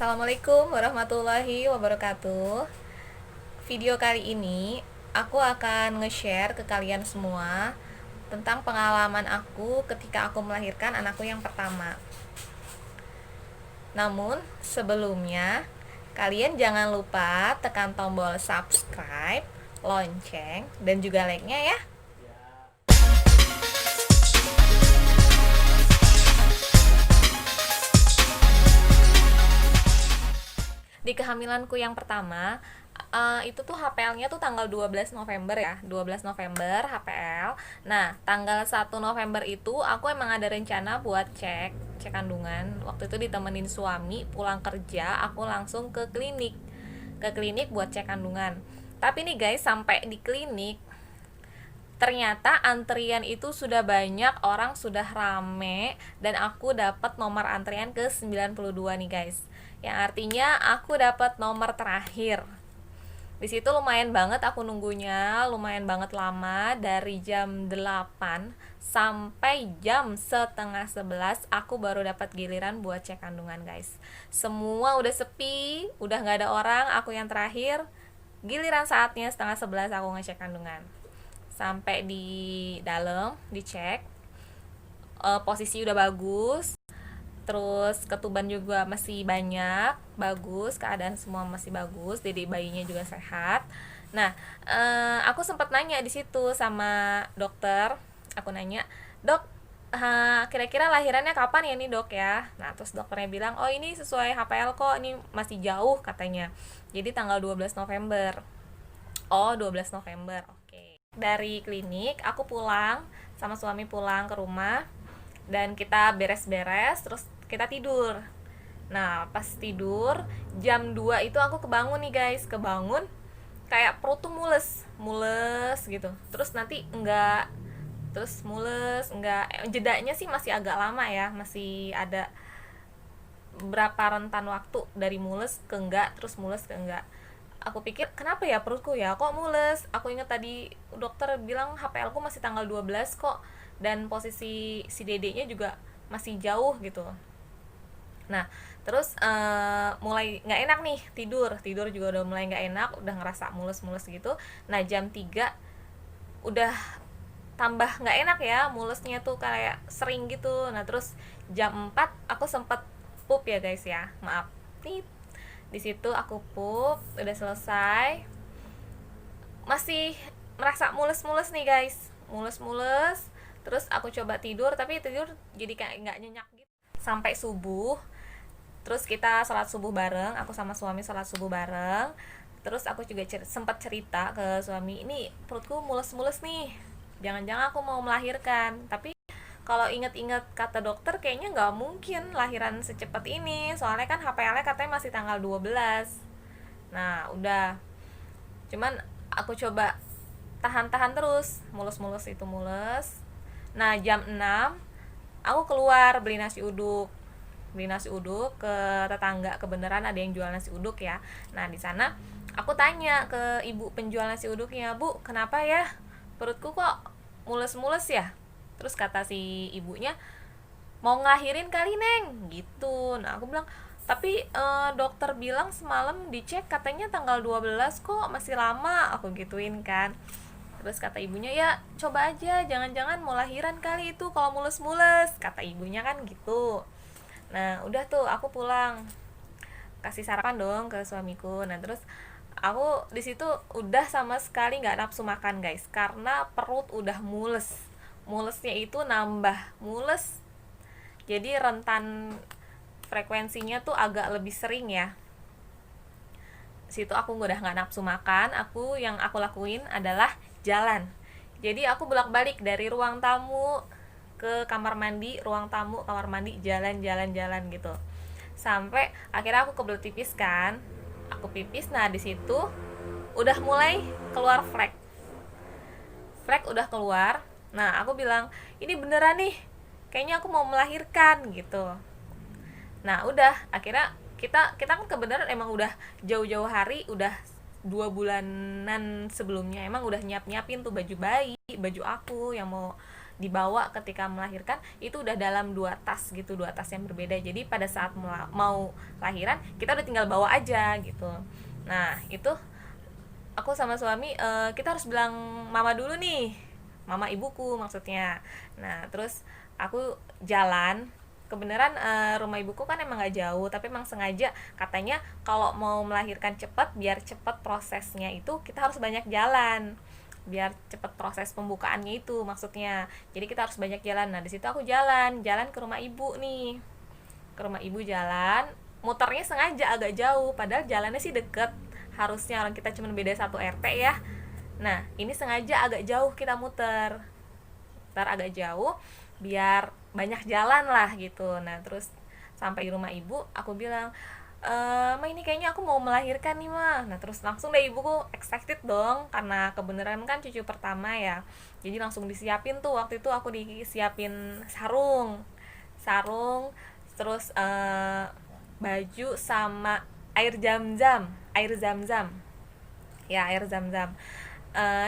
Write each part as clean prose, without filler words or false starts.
Assalamualaikum warahmatullahi wabarakatuh. Video kali ini aku akan nge-share ke kalian semua tentang pengalaman aku ketika aku melahirkan anakku yang pertama. Namun sebelumnya, kalian jangan lupa tekan tombol subscribe, lonceng, dan juga like-nya ya. Di kehamilanku yang pertama, itu tuh HPL-nya tuh tanggal 12 November ya, 12 November HPL. Nah, tanggal 1 November itu aku emang ada rencana buat cek kandungan. Waktu itu ditemenin suami pulang kerja, aku langsung ke klinik buat cek kandungan. Tapi nih guys, sampai di klinik ternyata antrian itu sudah banyak, orang sudah rame, dan aku dapat nomor antrian ke 92 nih guys. Yang artinya aku dapat nomor terakhir. Di situ lumayan banget aku nunggunya, lumayan banget lama, dari jam 8 sampai jam setengah 11 aku baru dapat giliran buat cek kandungan guys. Semua udah sepi, udah nggak ada orang, aku yang terakhir. Giliran saatnya setengah 11 aku ngecek kandungan. Sampai di dalam dicek, posisi udah bagus, terus ketuban juga masih banyak, bagus, keadaan semua masih bagus, jadi bayinya juga sehat. Nah, aku sempat nanya di situ sama dokter. Aku nanya, dok, kira-kira lahirannya kapan ya nih dok ya? Nah, terus dokternya bilang, oh ini sesuai HPL kok, ini masih jauh katanya, jadi tanggal 12 November. Oh, 12 November, oke. Dari klinik aku pulang sama suami, pulang ke rumah, dan kita beres-beres, terus kita tidur. Nah, pas tidur jam 2 itu aku kebangun nih guys, kebangun kayak perut tuh mules mules gitu, terus nanti enggak, terus mules enggak, jedanya sih masih agak lama ya, masih ada berapa rentan waktu dari mules ke enggak, terus mules ke enggak. Aku pikir kenapa ya perutku ya kok mules, aku ingat tadi dokter bilang HPL ku masih tanggal 12 kok, dan posisi si dedeknya juga masih jauh gitu. Nah, terus mulai nggak enak nih, tidur juga udah mulai nggak enak, udah ngerasa mules-mules gitu. Nah, jam 3 udah tambah nggak enak ya, mulesnya tuh kayak sering gitu. Nah, terus jam 4 aku sempet pup ya guys ya, maaf nih. Di situ aku pup, udah selesai, masih merasa mules-mules nih guys, mules-mules. Terus aku coba tidur, tapi tidur jadi kayak nggak nyenyak gitu sampai subuh. Terus kita sholat subuh bareng, aku sama suami sholat subuh bareng. Terus aku juga sempat cerita ke suami, ini perutku mules-mules nih, jangan-jangan aku mau melahirkan. Tapi kalau inget-inget kata dokter, kayaknya nggak mungkin lahiran secepat ini, soalnya kan HPL-nya katanya masih tanggal 12. Nah, udah, cuman aku coba tahan-tahan terus, mulus-mulus itu mulus. Nah, jam 6 aku keluar beli nasi uduk ke tetangga, kebenaran ada yang jual nasi uduk ya. Nah, di sana aku tanya ke ibu penjual nasi uduknya, bu, kenapa ya perutku kok mules-mules ya? Terus kata si ibunya, mau ngelahirin kali neng gitu. Nah, aku bilang, tapi dokter bilang semalam dicek katanya tanggal 12 kok, masih lama, aku gituin kan. Terus kata ibunya, ya coba aja, jangan-jangan mau lahiran kali itu kalau mules-mules, kata ibunya kan gitu. Nah, udah tuh aku pulang, kasih sarapan dong ke suamiku. Nah, terus aku di situ udah sama sekali nggak nafsu makan guys, karena perut udah mulesnya itu nambah mules, jadi rentan frekuensinya tuh agak lebih sering ya. Situ aku udah nggak nafsu makan, yang aku lakuin adalah jalan. Jadi aku bolak-balik dari ruang tamu ke kamar mandi, ruang tamu, kamar mandi, jalan gitu. Sampai akhirnya aku kebelet pipis kan. Aku pipis, nah di situ udah mulai keluar flek. Flek udah keluar. Nah, aku bilang, ini beneran nih, kayaknya aku mau melahirkan gitu. Nah, udah, akhirnya kita kan kebenaran emang udah jauh-jauh hari, udah 2 bulanan sebelumnya emang udah nyiapin tuh baju bayi, baju aku yang mau dibawa ketika melahirkan itu udah dalam 2 tas gitu, 2 tas yang berbeda. Jadi pada saat mau lahiran kita udah tinggal bawa aja gitu. Nah itu aku sama suami kita harus bilang mama dulu nih, mama ibuku maksudnya. Nah terus aku jalan, kebenaran rumah ibuku kan emang gak jauh, tapi emang sengaja katanya kalau mau melahirkan cepat, biar cepat prosesnya itu kita harus banyak jalan, biar cepat proses pembukaannya itu maksudnya. Jadi kita harus banyak jalan. Nah di situ aku jalan ke rumah ibu nih, ke rumah ibu jalan, muternya sengaja agak jauh padahal jalannya sih deket, harusnya orang kita cuma beda 1 RT ya. Nah ini sengaja agak jauh kita muter agak jauh biar banyak jalan lah gitu. Nah terus sampai di rumah ibu aku bilang, Ma ini kayaknya aku mau melahirkan nih Ma. Nah terus langsung deh ibuku excited dong, karena kebenaran kan cucu pertama ya, jadi langsung disiapin tuh. Waktu itu aku disiapin sarung terus baju sama air zam-zam ya, air zam-zam.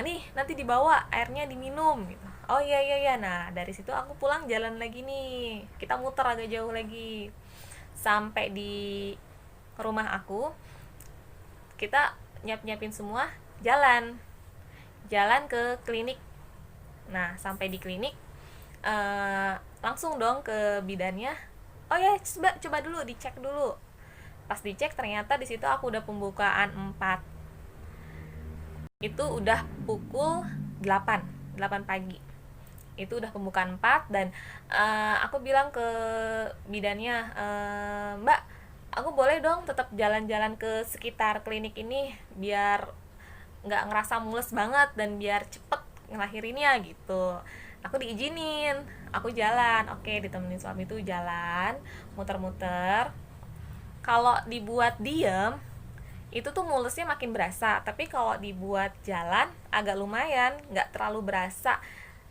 Nih nanti dibawa airnya diminum gitu. Oh iya iya iya. Nah dari situ aku pulang jalan lagi nih, kita muter agak jauh lagi sampai di rumah aku. Kita nyiapin semua, jalan ke klinik. Nah sampai di klinik langsung dong ke bidannya. Oh ya coba dulu dicek dulu. Pas dicek ternyata di situ aku udah pembukaan 4, itu udah pukul 8 pagi. Itu udah pembukaan 4 dan aku bilang ke bidannya, Mbak, aku boleh dong tetap jalan-jalan ke sekitar klinik ini biar nggak ngerasa mules banget dan biar cepet ngelahirinnya gitu. Aku diizinin, aku jalan, oke, ditemenin suami tuh jalan muter-muter. Kalau dibuat diem itu tuh mulesnya makin berasa, tapi kalau dibuat jalan agak lumayan, nggak terlalu berasa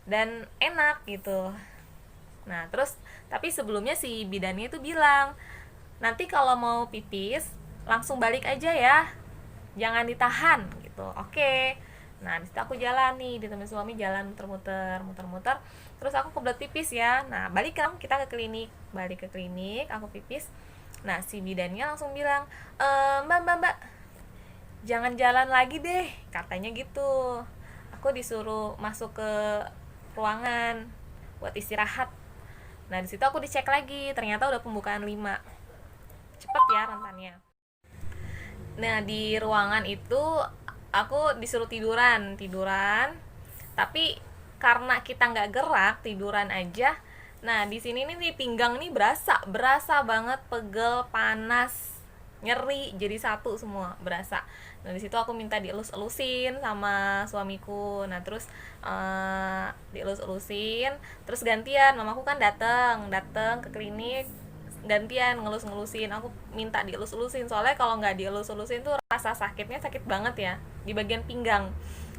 dan enak gitu. Nah terus tapi sebelumnya si bidannya itu bilang, nanti kalau mau pipis langsung balik aja ya, jangan ditahan gitu. Oke. Nah disitu aku jalan nih, ditemenin suami jalan muter-muter, terus aku kebelet pipis ya. Nah balik kan kita ke klinik, aku pipis. Nah si bidannya langsung bilang, mbak jangan jalan lagi deh, katanya gitu. Aku disuruh masuk ke ruangan buat istirahat. Nah disitu aku dicek lagi, ternyata udah pembukaan 5, cepet ya rentannya. Nah di ruangan itu aku disuruh tiduran, tapi karena kita nggak gerak, tiduran aja. Nah di sini nih di pinggang nih berasa banget pegel, panas, nyeri, jadi satu semua berasa. Nah di situ aku minta dielus-elusin sama suamiku. Nah terus dielus-elusin, terus gantian mamaku kan datang ke klinik, gantian ngelus-ngelusin. Aku minta dielus-elusin soalnya kalau nggak dielus-elusin tuh rasa sakitnya sakit banget ya di bagian pinggang,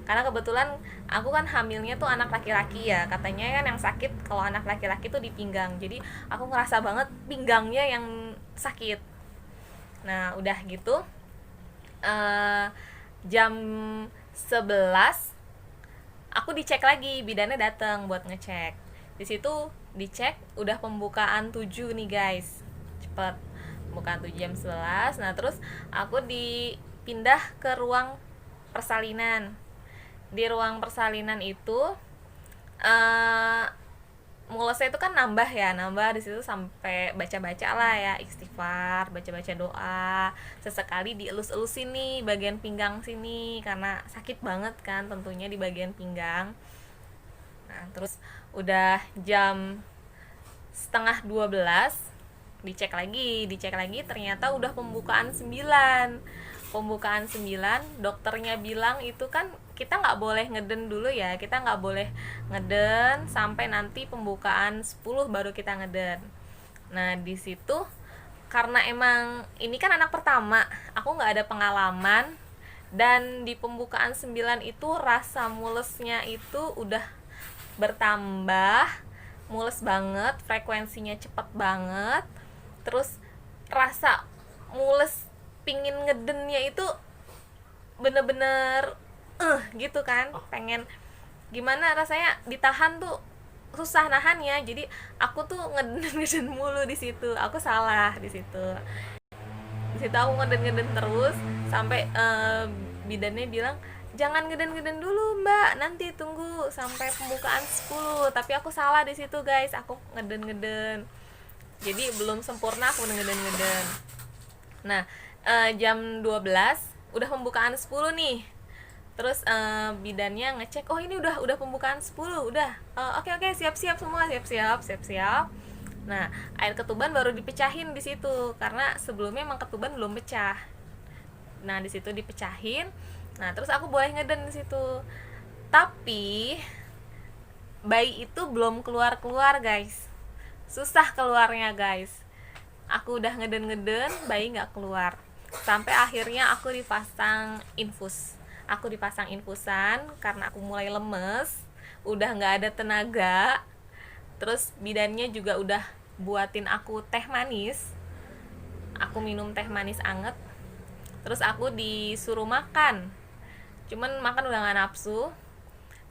karena kebetulan aku kan hamilnya tuh anak laki-laki ya, katanya kan yang sakit kalau anak laki-laki tuh di pinggang, jadi aku ngerasa banget pinggangnya yang sakit. Nah udah gitu jam 11 aku dicek lagi, bidannya datang buat ngecek. Di situ dicek udah pembukaan 7 nih guys, cepet pembukaan 7 jam 11. Nah terus aku dipindah ke ruang persalinan. Di ruang persalinan itu mulesnya itu kan nambah di situ sampai baca-baca lah ya, istighfar, baca-baca doa, sesekali dielus-elusin nih bagian pinggang sini karena sakit banget kan tentunya di bagian pinggang. Nah terus udah jam setengah 12 dicek lagi ternyata udah pembukaan 9. Dokternya bilang itu kan kita nggak boleh ngeden dulu ya, kita nggak boleh ngeden sampai nanti pembukaan 10 baru kita ngeden. Nah di situ karena emang ini kan anak pertama, aku nggak ada pengalaman, dan di pembukaan 9 itu rasa mulesnya itu udah bertambah, mules banget, frekuensinya cepet banget, terus rasa mules pingin ngedennya itu bener-bener gitu kan, pengen gimana rasanya ditahan tuh susah nahannya, jadi aku tuh ngeden-ngeden mulu di situ. Aku salah di situ. Di situ aku ngeden-ngeden terus sampai bidannya bilang jangan ngeden-ngeden dulu mbak, nanti tunggu sampai pembukaan 10. Tapi aku salah di situ guys, aku ngeden-ngeden, jadi belum sempurna aku ngeden-ngeden. Nah jam 12 udah pembukaan 10 nih. Terus bidannya ngecek, oh ini udah pembukaan 10, udah oke oke, siap-siap semua, siap-siap. Nah air ketuban baru dipecahin di situ karena sebelumnya emang ketuban belum pecah. Nah di situ dipecahin. Nah terus aku boleh ngeden di situ. Tapi bayi itu belum keluar guys, susah keluarnya guys. Aku udah ngeden-ngeden, bayi nggak keluar. Sampai akhirnya aku dipasang infusan karena aku mulai lemes, udah nggak ada tenaga. Terus bidannya juga udah buatin aku teh manis, aku minum teh manis anget. Terus aku disuruh makan, cuman makan udah nggak nafsu.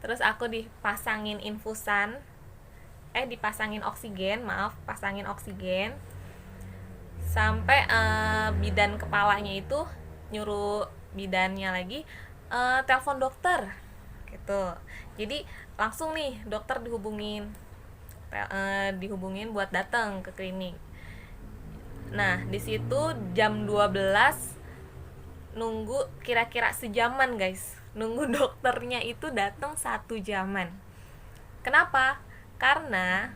Terus aku dipasangin oksigen, pasangin oksigen. Sampai bidan kepalanya itu nyuruh bidannya lagi telepon dokter gitu. Jadi langsung nih dokter dihubungin buat datang ke klinik. Nah di situ jam 12 nunggu kira-kira sejaman guys, nunggu dokternya itu datang 1 jaman. Kenapa? Karena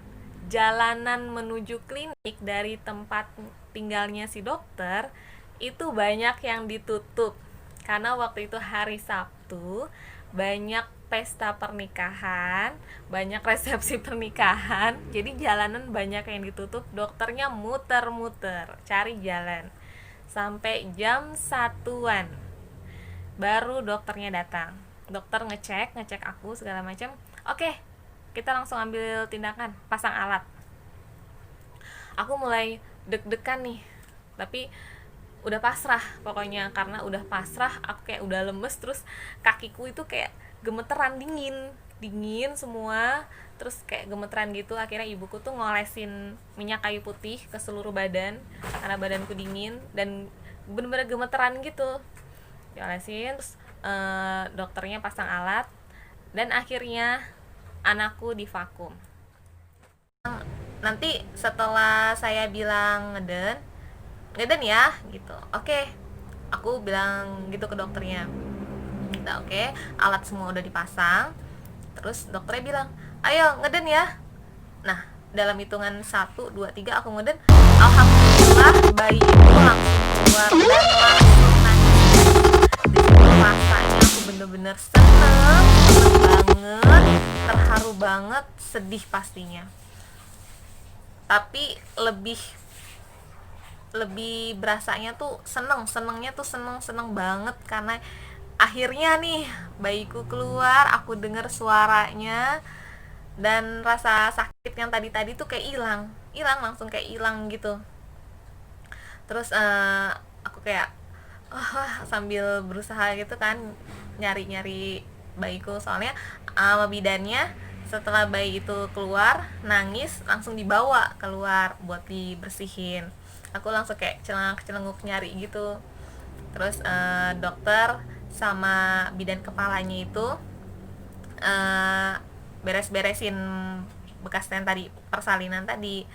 jalanan menuju klinik dari tempat tinggalnya si dokter itu banyak yang ditutup karena waktu itu hari Sabtu, banyak pesta pernikahan, banyak resepsi pernikahan, jadi jalanan banyak yang ditutup. Dokternya muter-muter cari jalan sampai jam 1-an baru dokternya datang. Dokter ngecek aku segala macam. Oke, kita langsung ambil tindakan, pasang alat. Aku mulai deg-degan nih, tapi udah pasrah pokoknya. Karena udah pasrah, aku kayak udah lemes, terus kakiku itu kayak gemeteran, dingin semua, terus kayak gemeteran gitu. Akhirnya ibuku tuh ngolesin minyak kayu putih ke seluruh badan karena badanku dingin dan bener-bener gemeteran gitu. Diolesin, terus dokternya pasang alat, dan akhirnya anakku divakum. Nanti setelah saya bilang ngeden ya gitu, oke, aku bilang gitu ke dokternya. Nah, oke, alat semua udah dipasang. Terus dokternya bilang, ayo ngeden ya. Nah dalam hitungan 1, 2, 3 aku ngeden. Alhamdulillah bayi itu langsung keluar dan langsung nangis. Di situ rasanya aku bener-bener seneng banget, terharu banget, sedih pastinya. Tapi lebih berasanya tuh senengnya tuh seneng banget karena akhirnya nih bayiku keluar, aku denger suaranya, dan rasa sakit yang tadi tuh kayak hilang langsung, kayak hilang gitu. Terus aku kayak sambil berusaha gitu kan nyari bayiku, soalnya sama bidannya setelah bayi itu keluar nangis langsung dibawa keluar buat dibersihin. Aku langsung kayak celenguk nyari gitu. Terus dokter sama bidan kepalanya itu beres-beresin bekas yang tadi, persalinan tadi,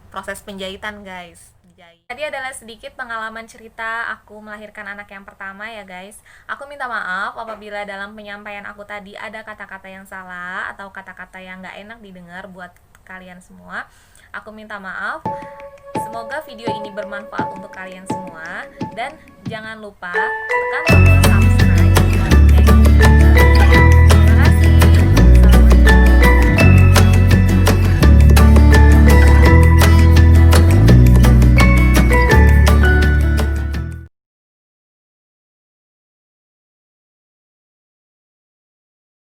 proses penjahitan guys. Tadi adalah sedikit pengalaman cerita aku melahirkan anak yang pertama ya guys. Aku minta maaf apabila dalam penyampaian aku tadi ada kata-kata yang salah atau kata-kata yang gak enak didengar buat kalian semua. Aku minta maaf. Semoga video ini bermanfaat untuk kalian semua, dan jangan lupa tekan tombol